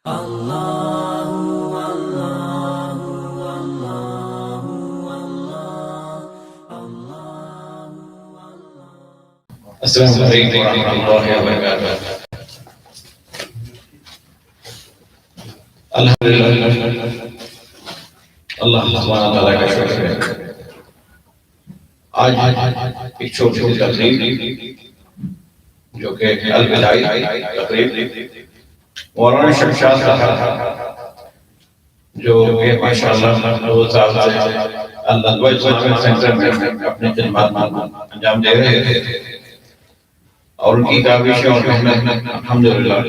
السلام علیکم ورحمۃ اللہ وبرکاتہ۔ الحمدللہ، اللہ سبحانہ تعالیٰ کا شکر ہے۔ آج ایک چھوٹی سی تقریب جو کہ الوداعی تقریب مولانا شمشاد صاحب جو کہ ماشاءاللہ 2 سال سے الندوہ اسلامک سینٹر میں اپنے خدمات انجام دے رہے تھے، اور ان کی کاوشیں اور محنت الحمدللہ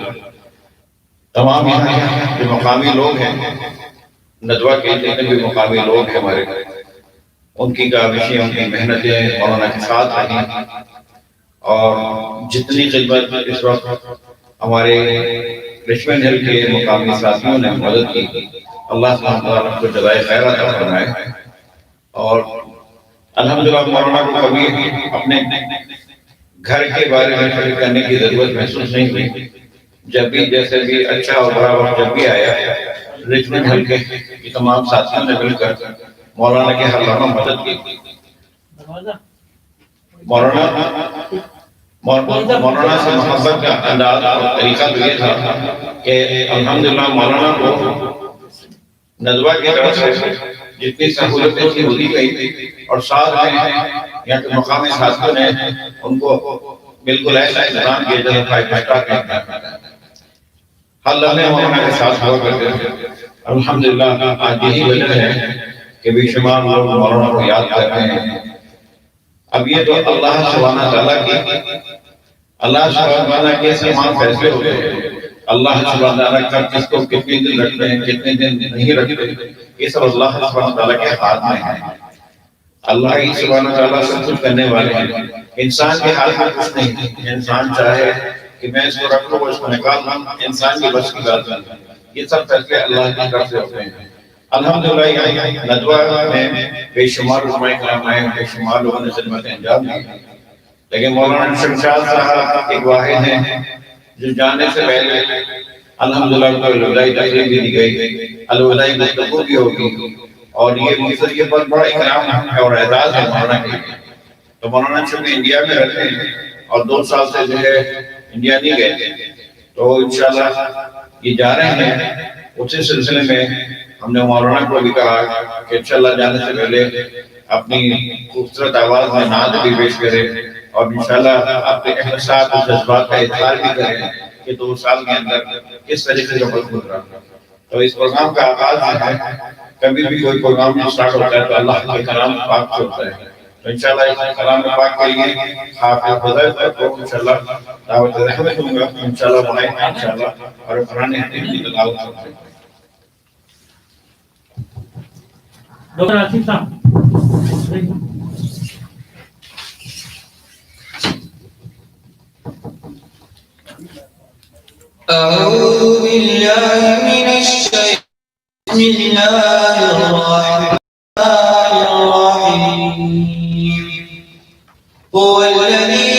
تمام یہاں جو مقامی لوگ ہیں، ندوہ کے جتنے بھی مقامی لوگ ہیں ہمارے، ان کی کاوشیں، ان کی محنتیں مولانا کے ساتھ رہیں، اور جتنی خدمت اس وقت ہمارے رچمنڈ ہل کے مقامی ساتھیوں نے مدد کی، اللہ سبحانہ تعالیٰ کو جزائے خیر عطا فرمائے۔ اور الحمدللہ مولانا کو کبھی اپنے گھر کے بارے میں فکر کرنے کی ضرورت محسوس نہیں ہوئی۔ جب بھی جیسے بھی اچھا اور برا وقت جب بھی آیا، رچمنڈ حلقے کی تمام ساتھیوں نے مل کر مولانا کے ہر لمحہ مدد کی۔ مولانا سے محبت کا انداز اور طریقہ تو یہ تھا کہ الحمدللہ مولانا کو ندوہ کی طرف سے جتنی سہولتیں ہوتی گئی، اور ساتھ میں یہاں کے مقامی ساتھیوں نے ان کو بالکل ایسا انتظام کیا جیسے فائیو اسٹار کا انتظام کرتا ہے۔ ہر لمحے مولانا کے ساتھ ہوا کرتے تھے۔ الحمدللہ آج یہی وجہ ہے کہ بے شمار لوگ مولانا کو یاد کر رہے ہیں۔ اب یہ تو اللہ سبحانہ تعالیٰ کے تمام فیصلے ہوتے ہیں۔ اللہ سبحانہ تعالیٰ کا کس کو کتنے دن رکھتے ہیں، کتنے دن نہیں رکھتے، یہ سب اللہ سبحانہ تعالیٰ کے ہاتھ میں ہے۔ اللہ ہی سبحانہ تعالیٰ سب کچھ کرنے والے ہیں، انسان کے ہاتھ میں کچھ نہیں۔ انسان چاہے کہ میں اس کو رکھ لوں، اس کو نکال لوں، انسان کی بس کی بات نہیں۔ یہ سب فیصلے اللہ کی طرف سے ہوتے ہیں۔ الحمدللہ یہاں ندوہ میں بے شمار علماء کرام آئے، بے شمار لوگوں نے خدمتیں انجام دی، لیکن مولانا شمشاد صاحب ایک واحد ہیں جو جانے سے پہلے الحمدللہ کو الوداعی تقریب بھی دی گئی، الوداعی گفتگو بھی ہوگی، اور یہ مصر کے پر بڑا اکرام ہے اور اعزاز ہے مولانا کے لیے۔ تو مولانا چونکہ انڈیا میں رہتے ہیں اور 2 سال سے جو ہے انڈیا نہیں گئے تھے، تو انشاءاللہ یہ جا رہے ہیں۔ اسی سلسلے میں ہم نے مولانا کو بھی کہا کہ انشاءاللہ جانے سے پہلے اپنی خوبصورت آواز میں نعت بھی پیش کرے، اور انشاءاللہ اپنے احساسات اور جذبات کا اظہار بھی کریں کہ 2 سال کے اندر کس طریقے سے وقت گزرا۔ تو اس پروگرام کا آغاز ہے، کبھی بھی کوئی پروگرام سٹارٹ ہوتا ہے تو اللہ کے کلام پاک سے ہوتا ہے۔ تو انشاءاللہ اس کلام پاک کے لیے حافظ حذیفہ کو انشاءاللہ دعوت رحمت دوں گا، انشاءاللہ بنائیں انشاءاللہ، اور قرآن حکیم کی تلاوت کریں۔ ڈاکٹر آصف صاحب، أعوذ بالله من الشيطان، بسم الله الرحمن الرحيم. هو الذي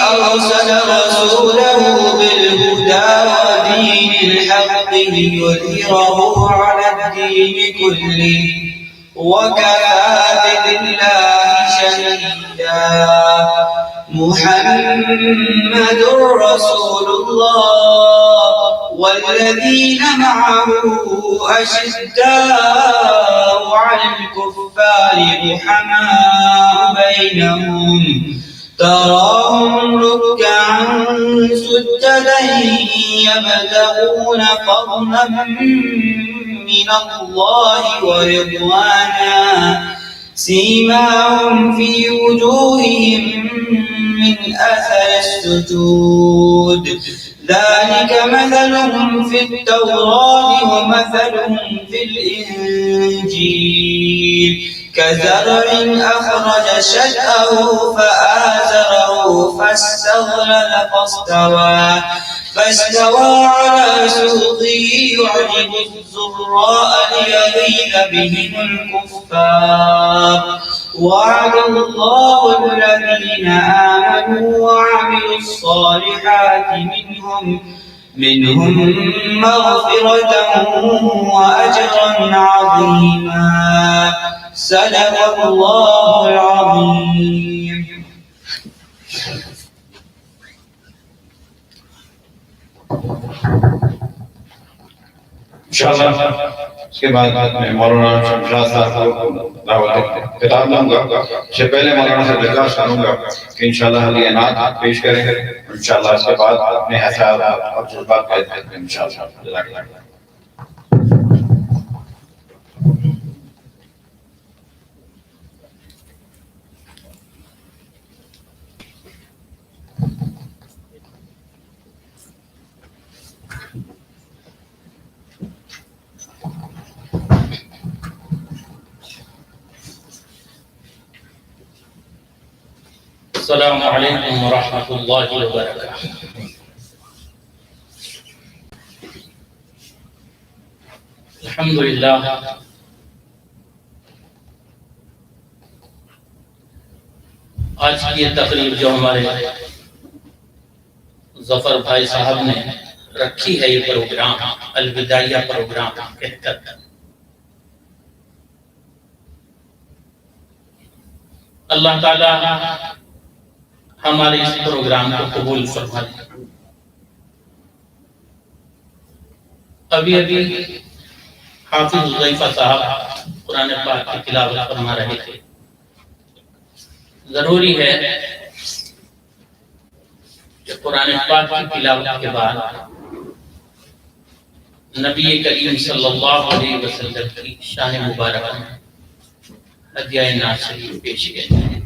أرسل رسوله بالهدى ودين الحق ليظهره على الدين كله وكفى بالله شهيدا. محمد رسول الله والذين معه أشداء على الكفار رحماء بينهم تراهم ركعا سجدا يبتغون فضلا من الله ورضوانا سيماهم في وجوههم من أثر السجود ذلك مثلهم في التوراة ومثلهم في الإنجيل كزرع أخرج شطأه فآزره فاستغلظ فاستوى على سوقه يعجب الزراء ليغيظ بهم الكفار. وعد الله الذين آمنوا وعملوا الصالحات منهم مغفرة وأجرا عظيما. صدق الله العظيم. انشاءاللہ اس کے بعد میں مولانا شمشاد صاحب کو دعوت خطاب دوں گا. اس سے پہلے مولانا سے درخواست کروں گا کہ انشاءاللہ حدیث نعت پیش کریں. انشاءاللہ اس کے بعد اپنے احساسات اور جذبات کا اظہار کریں انشاءاللہ. جزاک اللہ. السلام علیکم ورحمۃ اللہ وبرکاتہ. الحمدللہ آج کی یہ تقریب جو ہمارے ظفر بھائی صاحب نے رکھی ہے، یہ پروگرام الوداعیہ پروگرام کہہ کر، اللہ تعالی ہمارے اس پروگرام کو قبول فرما لے. ابھی حافظ حذیفہ صاحب قرآن پاک کی تلاوت فرما رہے تھے. ضروری ہے کہ قرآن پاک کی تلاوت کے بعد نبی کریم صلی اللہ علیہ وسلم کی شان مبارکہ میں ہدیہ نعت شریف پیش کیا جائے.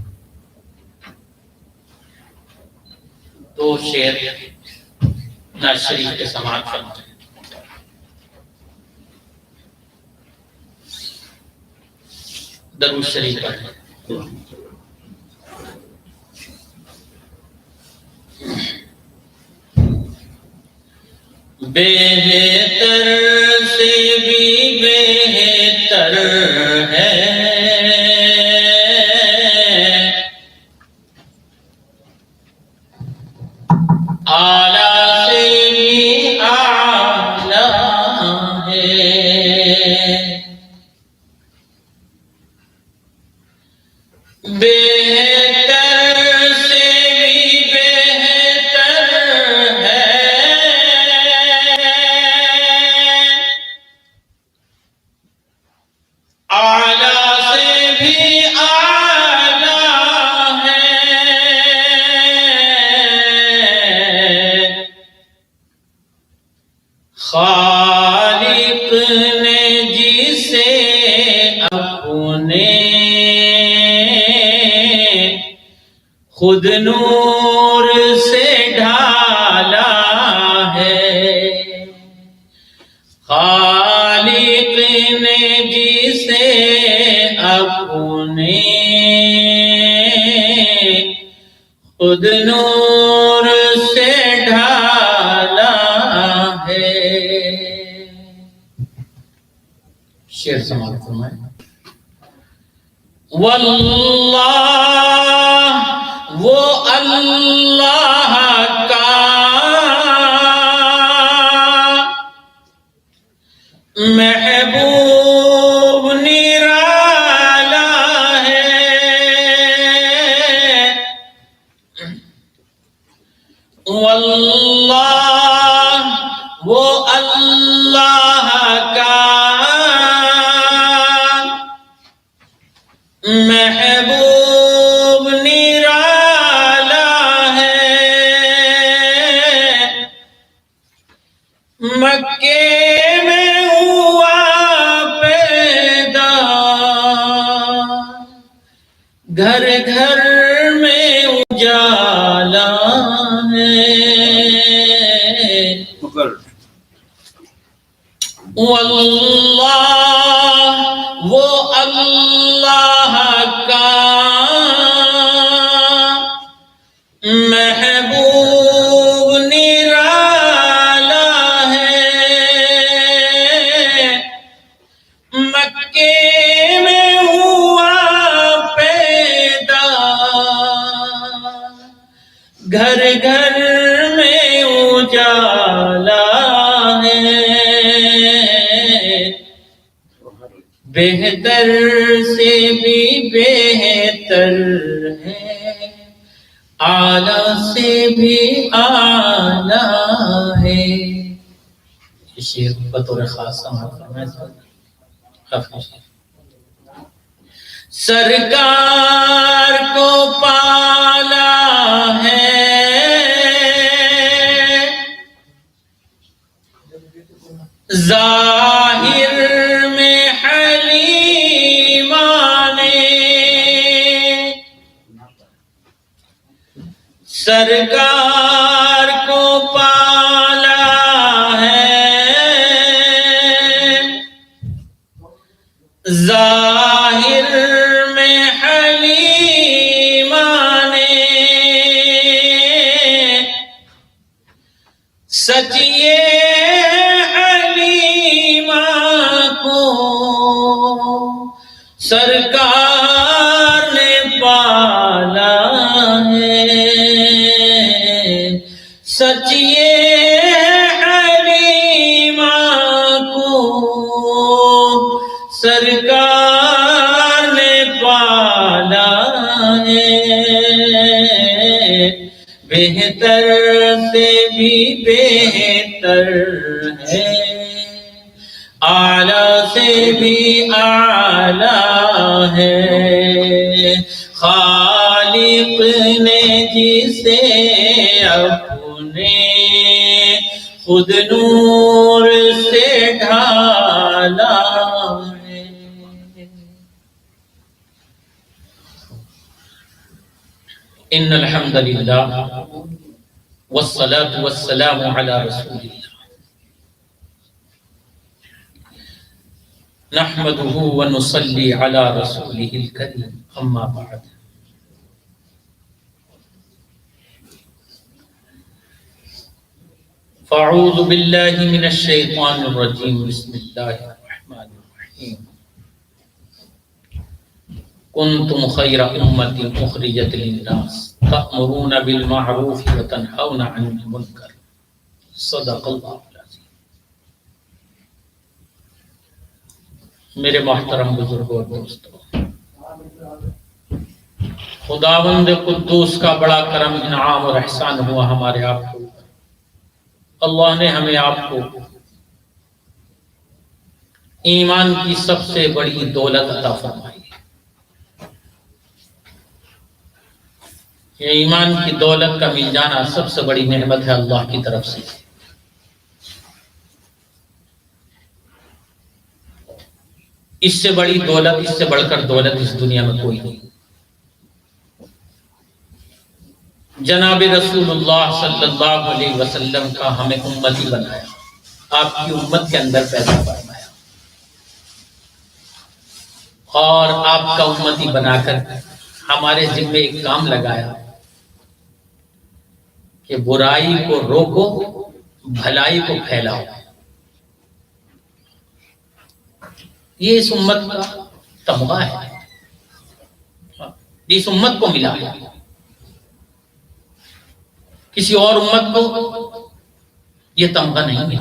دو شعر نعت شریف کے سماعت فرمائیں. درود شریف پڑھیں. بہتر سے بھی بہتر ہے اعلیٰ سے بھی اعلیٰ ہے. بہتر سے بھی بہتر ہے اعلیٰ سے بھی اعلیٰ ہے. خالق نے جسے اپنے خود نور سے ڈھالا ہے. خالق نے جسے اپنے خود نور سے ڈھالا ہے. شعر سماعت فرمائیں. واللہ وہ اللہ کا محبوب نرالا ہے. واللہ وہ اللہ کا محبوب نرالا ہے. مکے میں ہوا پیدا گھر گھر میں اجالا ہے. واللہ وہ اللہ کا محبوب نرالا ہے. مکے میں ہوا پیدا گھر گھر میں اجالا بہتر سے بھی بہتر ہے، اعلیٰ سے بھی اعلیٰ ہے۔ یہ شعر بطور خاص سماعت فرمائے سرکار کو پالا ہے، ظاہر میں حلیمہ نے، سرکار کو پالا ہے، ظاہر میں حلیمہ نے، سچ یہ حلیمہ کو سرکار نے پالا ہے، سچ یہ حلیمہ کو سرکار نے پالا ہے، بہتر سے بھی بہتر ہے، اعلیٰ سے بھی اعلیٰ ہے، خالق نے جسے اپنے خود نور سے ڈھالا ہے۔ ان الحمد للہ والصلاة والسلام علی رسول اللہ نحمده ونصلي على رسوله الكريم اما بعد فاعوذ باللہ من الشیطان الرجیم بسم اللہ الرحمن الرحیم کنتم خیر امت اخرجت للناس تأمرون بالمعروف وتنہون عن المنکر صدق اللہ العظیم۔ میرے محترم بزرگوں اور دوستوں، خداوند قدوس کا بڑا کرم انعام اور احسان ہوا ہمارے آپ کو، اللہ نے ہمیں آپ کو ایمان کی سب سے بڑی دولت عطا فرمائی ہے۔ یہ ایمان کی دولت کا مل جانا سب سے بڑی نعمت ہے اللہ کی طرف سے۔ اس سے بڑی دولت، اس سے بڑھ کر دولت اس دنیا میں کوئی نہیں۔ جناب رسول اللہ صلی اللہ علیہ وسلم کا ہمیں امتی بنایا، آپ کی امت کے اندر پیدا فرمایا، اور آپ کا امتی بنا کر ہمارے ذمہ ایک کام لگایا کہ برائی کو روکو، بھلائی کو پھیلاؤ۔ یہ اس امت کا تمغہ ہے، اس امت کو ملا ہے، کسی اور امت کو یہ تمغہ نہیں ہے۔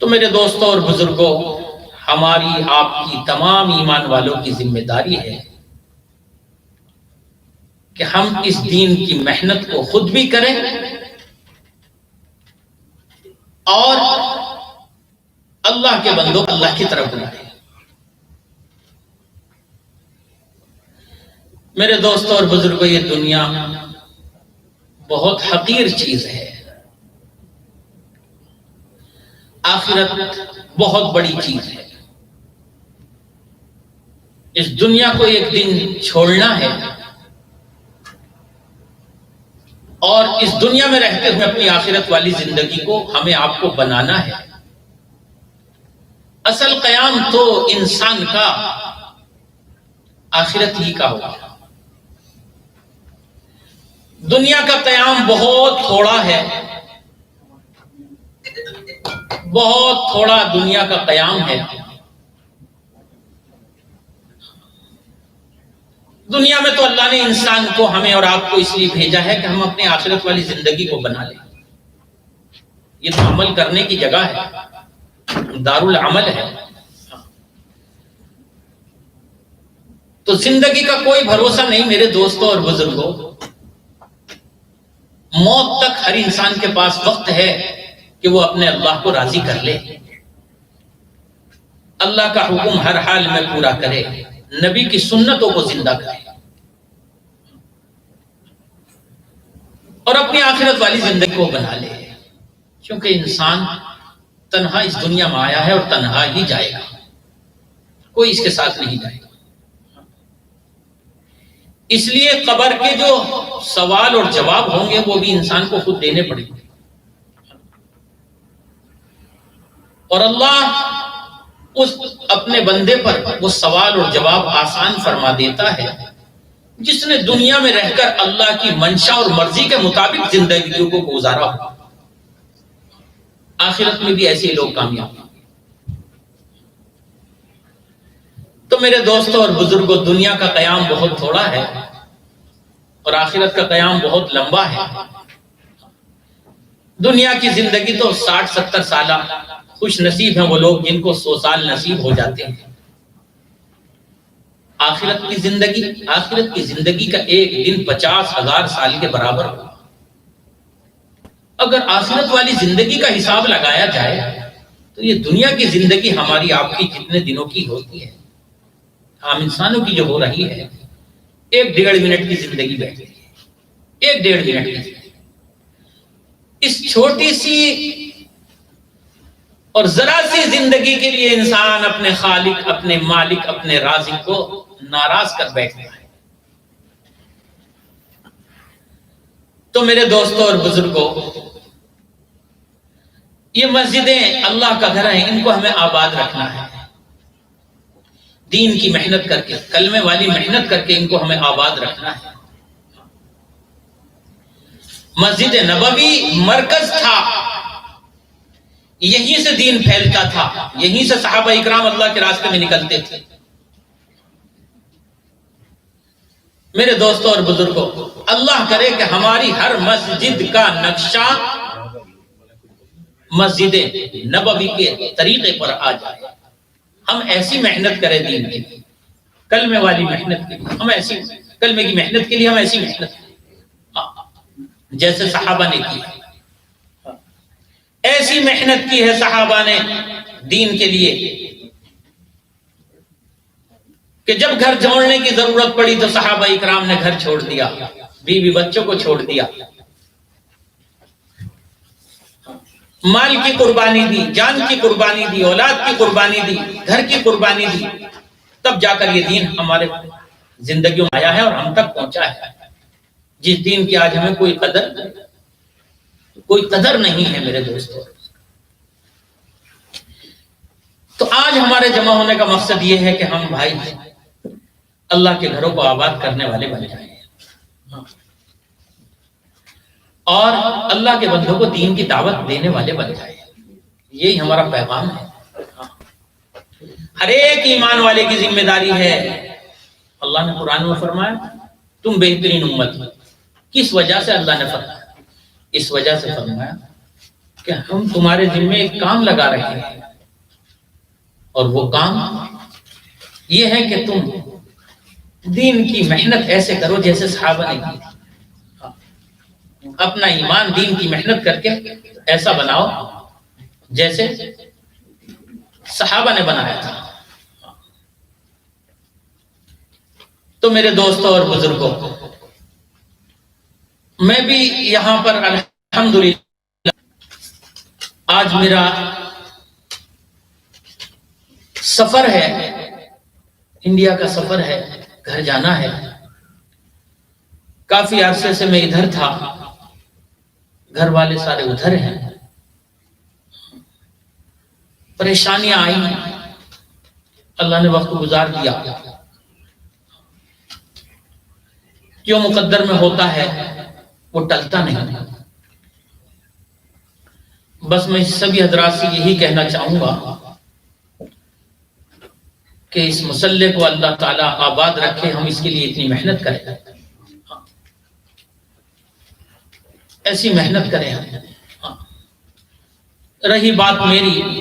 تو میرے دوستوں اور بزرگوں، ہماری آپ کی تمام ایمان والوں کی ذمہ داری ہے کہ ہم اس دین کی محنت کو خود بھی کریں اور اللہ کے بندوں اللہ کی طرف بلائیں۔ میرے دوستوں اور بزرگوں، یہ دنیا بہت حقیر چیز ہے، آخرت بہت بڑی چیز ہے۔ اس دنیا کو ایک دن چھوڑنا ہے، اور اس دنیا میں رہتے ہوئے اپنی آخرت والی زندگی کو ہمیں آپ کو بنانا ہے۔ اصل قیام تو انسان کا آخرت ہی کا ہوگا۔ دنیا کا قیام بہت تھوڑا ہے، بہت تھوڑا دنیا کا قیام ہے۔ دنیا میں تو اللہ نے انسان کو، ہمیں اور آپ کو اس لیے بھیجا ہے کہ ہم اپنے آخرت والی زندگی کو بنا لیں۔ یہ تو عمل کرنے کی جگہ ہے، دارالعمل ہے. تو زندگی کا کوئی بھروسہ نہیں میرے دوستوں اور بزرگوں. موت تک ہر انسان کے پاس وقت ہے کہ وہ اپنے اللہ کو راضی کر لے، اللہ کا حکم ہر حال میں پورا کرے، نبی کی سنتوں کو زندہ کرے اور اپنی آخرت والی زندگی کو بنا لے. کیونکہ انسان تنہا اس دنیا میں آیا ہے اور تنہا ہی جائے گا، کوئی اس کے ساتھ نہیں جائے گا. اس لیے قبر کے جو سوال اور جواب ہوں گے وہ بھی انسان کو خود دینے پڑیں گے. اور اللہ اس اپنے بندے پر وہ سوال اور جواب آسان فرما دیتا ہے جس نے دنیا میں رہ کر اللہ کی منشا اور مرضی کے مطابق زندگیوں کو گزارا ہو. آخرت میں بھی ایسے لوگ کامیاب ہیں. تو میرے دوستوں اور بزرگوں، دنیا کا قیام بہت تھوڑا ہے اور آخرت کا قیام بہت لمبا ہے. دنیا کی زندگی تو 60-70 سالہ، خوش نصیب ہیں وہ لوگ جن کو 100 سال نصیب ہو جاتے ہیں. آخرت کی زندگی کا ایک دن 50,000 سال کے برابر ہو. اگر آخرت والی زندگی کا حساب لگایا جائے تو یہ دنیا کی زندگی ہماری آپ کی کتنے دنوں کی ہوتی ہے؟ عام انسانوں کی جو ہو رہی ہے 1-1.5 منٹ کی زندگی بیٹھتی ہے، 1-1.5 منٹ کی زندگی. اس چھوٹی سی اور ذرا سی زندگی کے لیے انسان اپنے خالق، اپنے مالک، اپنے رازق کو ناراض کر بیٹھتا ہے. تو میرے دوستوں اور بزرگوں، یہ مسجدیں اللہ کا گھر ہیں، ان کو ہمیں آباد رکھنا ہے. دین کی محنت کر کے، کلمے والی محنت کر کے ان کو ہمیں آباد رکھنا ہے. مسجد نبوی مرکز تھا، یہیں سے دین پھیلتا تھا، یہیں سے صحابہ اکرام اللہ کے راستے میں نکلتے تھے. میرے دوستوں اور بزرگوں، اللہ کرے کہ ہماری ہر مسجد کا نقشہ مسجد نبوی کے طریقے پر آ جائے. ہم ایسی محنت کریں دین کے لیے، کلمے والی محنت کے لیے، ہم ایسی کلمے کی محنت کے لیے ہم ایسی محنت کریں جیسے صحابہ نے کی. ایسی محنت کی ہے صحابہ نے دین کے لیے کہ جب گھر چھوڑنے کی ضرورت پڑی تو صحابہ اکرام نے گھر چھوڑ دیا، بیوی بچوں کو چھوڑ دیا، مال کی قربانی دی، جان کی قربانی دی، اولاد کی قربانی دی، گھر کی قربانی دی، تب جا کر یہ دین ہمارے زندگیوں میں آیا ہے اور ہم تک پہنچا ہے، جس دین کی آج ہمیں کوئی قدر نہیں ہے. میرے دوستوں، تو آج ہمارے جمع ہونے کا مقصد یہ ہے کہ ہم بھائی اللہ کے گھروں کو آباد کرنے والے بن جائیں اور اللہ کے بندوں کو دین کی دعوت دینے والے بن جائیں. یہی ہمارا پیغام ہے. ہر ایک ایمان والے کی ذمہ داری ہے. اللہ نے قرآن میں فرمایا تم بہترین امت ہو. کس وجہ سے اللہ نے فرمایا؟ اس وجہ سے فرمایا کہ ہم تمہارے ذمہ ایک کام لگا رہے ہیں اور وہ کام یہ ہے کہ تم دین کی محنت ایسے کرو جیسے صحابہ نے کی. اپنا ایمان دین کی محنت کر کے ایسا بناؤ جیسے صحابہ نے بنایا تھا. تو میرے دوستوں اور بزرگوں، میں بھی یہاں پر الحمدللہ آج میرا سفر ہے، انڈیا کا سفر ہے، گھر جانا ہے. کافی عرصے سے میں ادھر تھا، گھر والے سارے ادھر ہیں، پریشانیاں آئی، اللہ نے وقت گزار دیا. جو مقدر میں ہوتا ہے وہ ٹلتا نہیں. بس میں سبھی حضرات سے یہی کہنا چاہوں گا کہ اس مسئلے کو اللہ تعالیٰ آباد رکھے، ہم اس کے لیے اتنی محنت کریں، ایسی محنت کریں. رہی بات میری،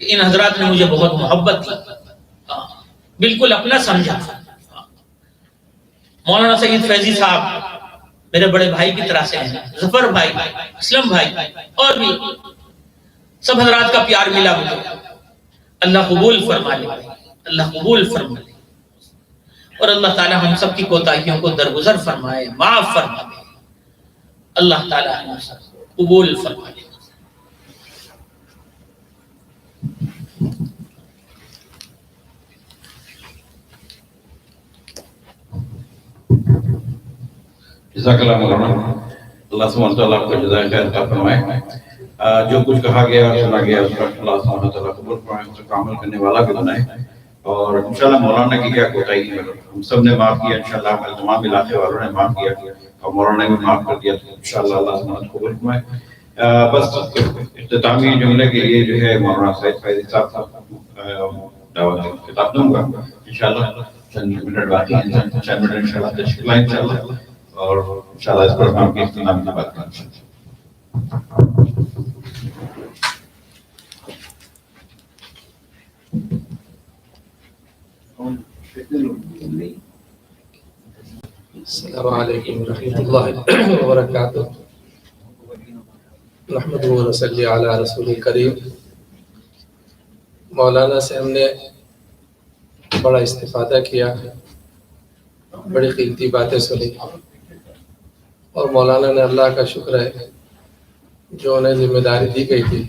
کہ ان حضرات نے مجھے بہت محبت دی، بالکل اپنا سمجھا۔ مولانا سید فیضی صاحب میرے بڑے بھائی کی طرح سے ہیں، ظفر بھائی، اسلم بھائی، اور بھی سب حضرات کا پیار ملا مجھے۔ اللہ قبول فرما لے، اللہ قبول فرما لے، اور اللہ تعالی ہم سب کی کوتاہیوں کو درگزر فرمائے، معاف فرما لے، اللہ تعالی ہم سب کو قبول فرما لے۔ جزاک اللہ مولانا، اللہ سبحانہ تعالیٰ آپ کو جزائے خیر عطا فرمائے۔ جو کچھ کہا گیا اور سنا گیا اس کا اللہ سبحانہ تعالیٰ قبول فرمائے، اس کا عمل کرنے والا بھی بنائے، اور انشاءاللہ مولانا کی کیا کوتاہی ہے، ہم سب نے معاف کیا انشاءاللہ، تمام علاقے والوں نے معاف کیا اور مولانا نے بھی معاف کر دیا، تو انشاءاللہ اللہ سبحانہ قبول فرمائے۔ بس اختتامی جملے کے لیے جو ہے مولانا سید فیضی صاحب دعوت خطاب دوں گا انشاءاللہ، چند منٹ باقی ہیں، چند منٹ انشاءاللہ تشریف لائیں انشاءاللہ، اور انشاءاللہ اس پروگرام کی اختتام کی بات کریں۔ السلام علیکم ورحمۃ اللہ وبرکاتہ۔ نحمدہ و نصلی علی رسول کریم۔ مولانا سے ہم نے بڑا استفادہ کیا، بڑی قیمتی باتیں سنی، اور مولانا نے، اللہ کا شکر ہے جو انہیں ذمہ داری دی گئی تھی،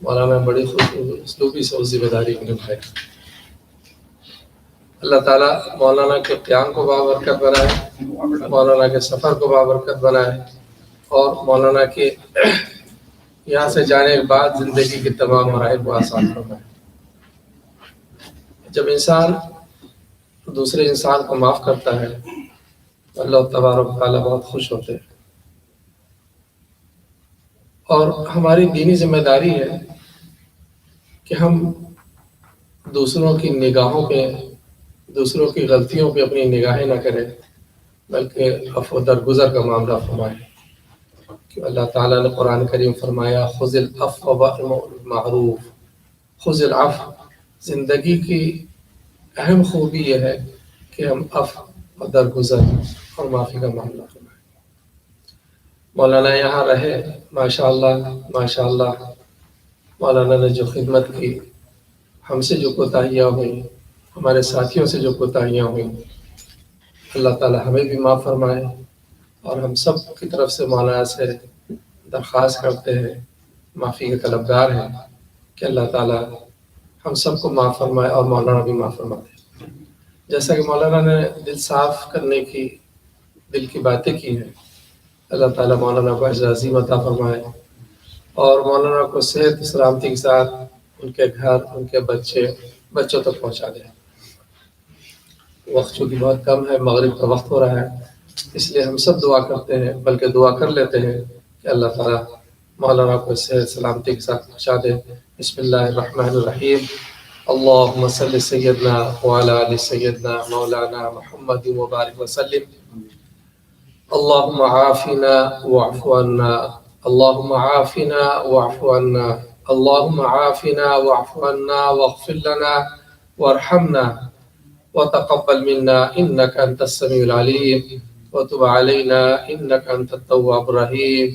مولانا بڑی اسلوبی سے اس ذمہ داری کو نبھائی۔ اللہ تعالیٰ مولانا کے قیام کو بابرکت بنائے، مولانا کے سفر کو بابرکت بنائے، اور مولانا کے یہاں سے جانے کے بعد زندگی کے تمام مراحل کو آسان فرمائے۔ جب انسان دوسرے انسان کو معاف کرتا ہے تو اللہ تبارک و تعالیٰ بہت خوش ہوتے ہیں، اور ہماری دینی ذمہ داری ہے کہ ہم دوسروں کی نگاہوں پہ، دوسروں کی غلطیوں پہ اپنی نگاہیں نہ کریں، بلکہ عفو درگزر کا معاملہ فرمائیں۔ کہ اللہ تعالیٰ نے قرآن کریم فرمایا خذ العفو وأمر بالمعروف، خذ العفو۔ زندگی کی اہم خوبی یہ ہے کہ ہم عفو اور درگزر اور معافی کا معاملہ فرمائیں۔ مولانا یہاں رہے، ماشاءاللہ ماشاءاللہ، مولانا نے جو خدمت کی، ہم سے جو کوتاہیاں ہوئیں، ہمارے ساتھیوں سے جو کوتاہیاں ہوئیں، اللہ تعالی ہمیں بھی معاف فرمائے، اور ہم سب کی طرف سے مولانا سے درخواست کرتے ہیں، معافی کے طلبگار ہیں کہ اللہ تعالی ہم سب کو معاف فرمائے اور مولانا بھی معاف فرمائے۔ جیسا کہ مولانا نے دل صاف کرنے کی، دل کی باتیں کی ہیں، اللہ تعالی مولانا کو اجر عظیم عطا فرمائے، اور مولانا کو صحت سلامتی کے ساتھ ان کے گھر، ان کے بچوں تک پہنچا دیں۔ وقت چونکہ بہت کم ہے، مغرب کا وقت ہو رہا ہے، اس لیے ہم سب دعا کرتے ہیں، بلکہ دعا کر لیتے ہیں کہ اللہ تعالیٰ مولانا کو صحت سلامتی کے ساتھ پہنچا دے۔ بسم اللہ الرحمن الرحیم۔ اللہم صلی سیدنا وعلی آل سیدنا مولانا محمد وبارک وسلم۔ اللہم عافنا واعف عنا، اللہم عافنا واعف عنا، اللہم عافنا واعف عنا واغفر لنا وارحمنا وتقبل منا إنك أنت السميع العليم وتب علينا إنك أنت التواب الرحيم۔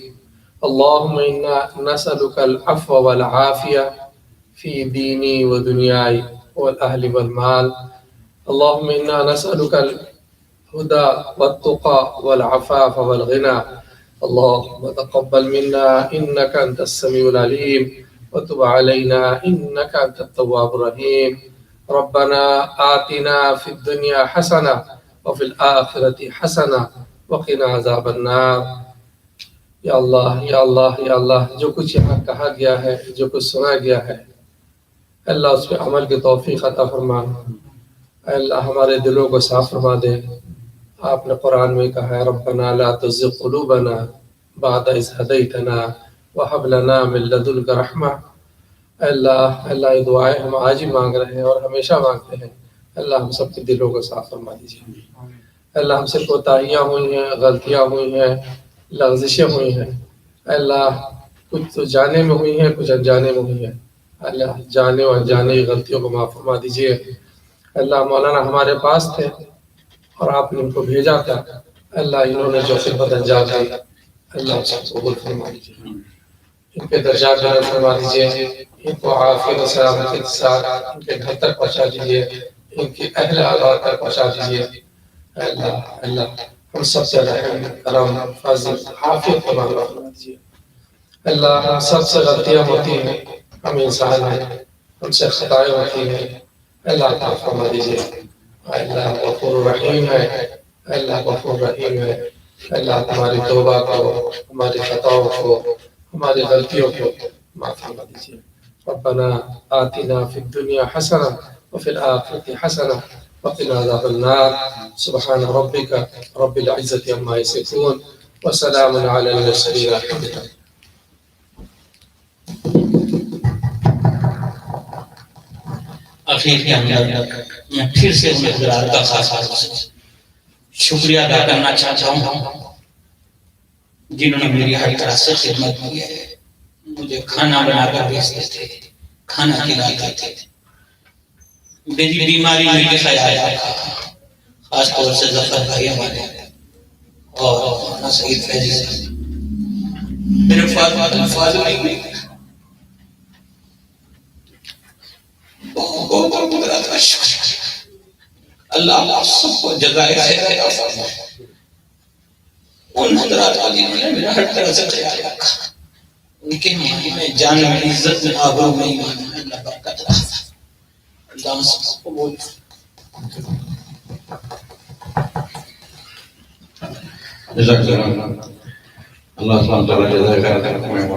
اللهم إنا نسألك العفو والعافية في ديني ودنياي والأهل والمال، اللهم إنا نسألك الهدى والتقى والعفاف والغنى، اللهم تقبل منا إنك أنت السميع العليم وتب علينا إنك أنت التواب الرحيم۔ ربنا آتنا في الدنيا حسنة وفي الآخرة حسنة وقنا عذاب النار۔ یا اللہ یا اللہ یا اللہ، جو کچھ یہاں کہا گیا ہے، جو کچھ سنا گیا ہے، اللہ اس پہ عمل کی توفیق عطا فرما۔ اللہ ہمارے دلوں کو صاف فرما دے۔ آپ نے قرآن میں کہا ہے ربنا لا تزغ قلوبنا بعد إذ هديتنا وهب لنا من لدنك رحمة۔ اللہ یہ دعائیں ہم آج ہی مانگ رہے ہیں اور ہمیشہ مانگتے ہیں، اللہ ہم سب کے دلوں کو صاف فرما دیجیے۔ اللہ ہم سے کوتاہیاں ہوئی ہیں، غلطیاں ہوئی ہیں، لغزشیں ہوئی ہیں، اللہ کچھ تو جانے میں ہوئی ہیں، کچھ انجانے میں ہوئی ہیں، اللہ جانے اور انجانے کی غلطیوں کو معاف فرما دیجیے۔ اللہ مولانا ہمارے پاس تھے اور آپ نے ان کو بھیجا تھا، اللہ انہوں نے جو خدمت انجام دی اللہ اس کو قبول فرما دیجیے، ان کے درجات بلند فرما دیجیے، ان کو عافیت و سلامتی کے ساتھ ان کے گھر تک پہنچا دیجیے، ان کی اہل اولاد تک پہنچا دیجیے۔ اللہ اللہ ہم سب سے رحم کرم فضل عافیت کا معاملہ فرما دیجیے۔ اللہ ہم سب سے غلطیاں ہوتی ہیں، ہم انسان ہیں، ہم سے خطائیں ہوتی ہیں، اللہ تعالیٰ فرما دیجیے۔ اللہ غفور رحیم ہے، اللہ غفور رحیم ہے، اللہ ہماری توبہ کو، ہماری خطاؤں کو، ہماری غلطیوں کو معاف فرما دیجیے۔ ربنا آتنا فی الدنیا حسنہ وفی الآخرۃ حسنہ وقنا عذاب النار۔ سبحان ربک رب العزۃ عما یصفون وسلام علی المرسلین الحمد للہ۔ آخر کے اندر میں پھر سے ان حضرات کا خاص شکریہ ادا کرنا چاہتا ہوں جنہوں نے میری ہر طرح سے خدمت کی ہے، مجھے کھانا بنا کر بھیجتے تھے، کھانا کھلاتے تھے، میری بیماری میں بھی خیال رکھا، خاص طور سے ظفر بھائی ہمارے اور مولانا سعید فیضی صاحب، میرے الفاظ نہیں بہت بہت شکریہ۔ اللہ آپ سب کو جزائے خیر عطا فرمائے۔ ان حضرات کا جنہوں نے میرا ہر طرح سے خیال رکھا، ان کے معنی میں جان میں عزت میں آبرو میں ایمان میں اللہ برکت رکھا۔ اللہ ہم سب کو قبول جزاک اللہ سبحانہ تعالیٰ جزائے خیر عطا فرمائے۔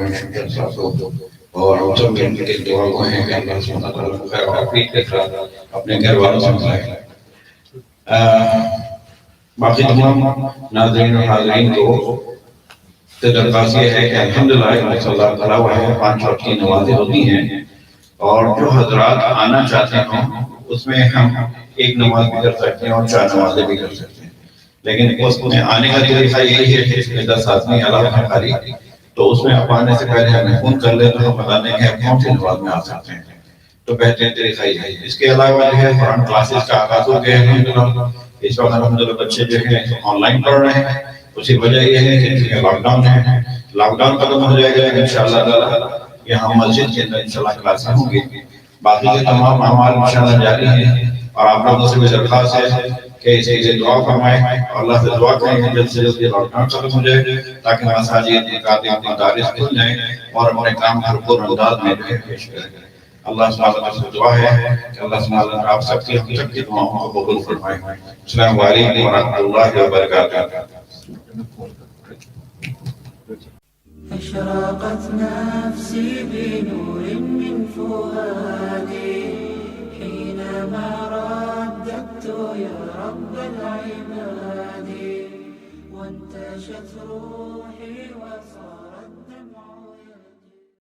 اور ہم سب کے دعا کو ہیں کہ اللہ سبحانہ تعالیٰ کو خیر و عافیت کے ساتھ اپنے گھر والوں سے ملائے۔ باقی تمام ناظرین اور حاضرین کو درخواست یہ ہے کہ الحمدللہ اللہ تعالیٰ وہ ہے 5 وقت کی نمازیں ہوتی ہیں، اور جو حضرات آنا چاہتے ہوں اس میں ہم 1 نماز بھی کر سکتے ہیں اور 4 نمازیں بھی کر سکتے ہیں، لیکن اس میں آنے کا طریقہ یہی ہے کہ اس میں 10 آدمی علاوہ ہے خالی، تو اس میں آپ آنے سے پہلے ہمیں فون کر لیں تو ہم بتا دیں کہ آپ کون سی نماز میں آ سکتے ہیں، تو بہترین طریقہ یہ ہے۔ اس کے علاوہ جو ہے قرآن کلاسز کا آغاز ہو گیا ہے الحمدللہ۔ اس وقت الحمدللہ بچے جو ہیں آن لائن پڑھ رہے ہیں، اس کی وجہ یہ ہے کہ لاک ڈاؤن ہے، لاک ڈاؤن ختم ہو جائے گا انشاءاللہ تعالیٰ یہاں مسجد کے اندر انشاءاللہ کلاسیں ہوں گی۔ باقی کے تمام اعمال انشاءاللہ جاری ہیں، اور آپ لوگوں سے بھی درخواست ہے کہ اسے دعا فرمائیں اور اللہ سے دعا کریں کہ جلد سے جلد یہ لاک ڈاؤن ختم ہو جائے تاکہ مساجد، مکاتب، مدارس کھل جائیں اور اپنے کام بھرپور انداز میں جو ہے پیش کریں۔ اللہ سبحانہ وتعالیٰ سے دعا ہے کہ اللہ سبحانہ وتعالیٰ آپ سب کی ہم سب کی دعاؤں کو قبول فرمائے۔ السلام علیکم ورحمۃ اللہ وبرکاتہ۔ أشرقت نفسي بنور من فؤادي حينما رددت يا رب العباد وانتشت روحي وصار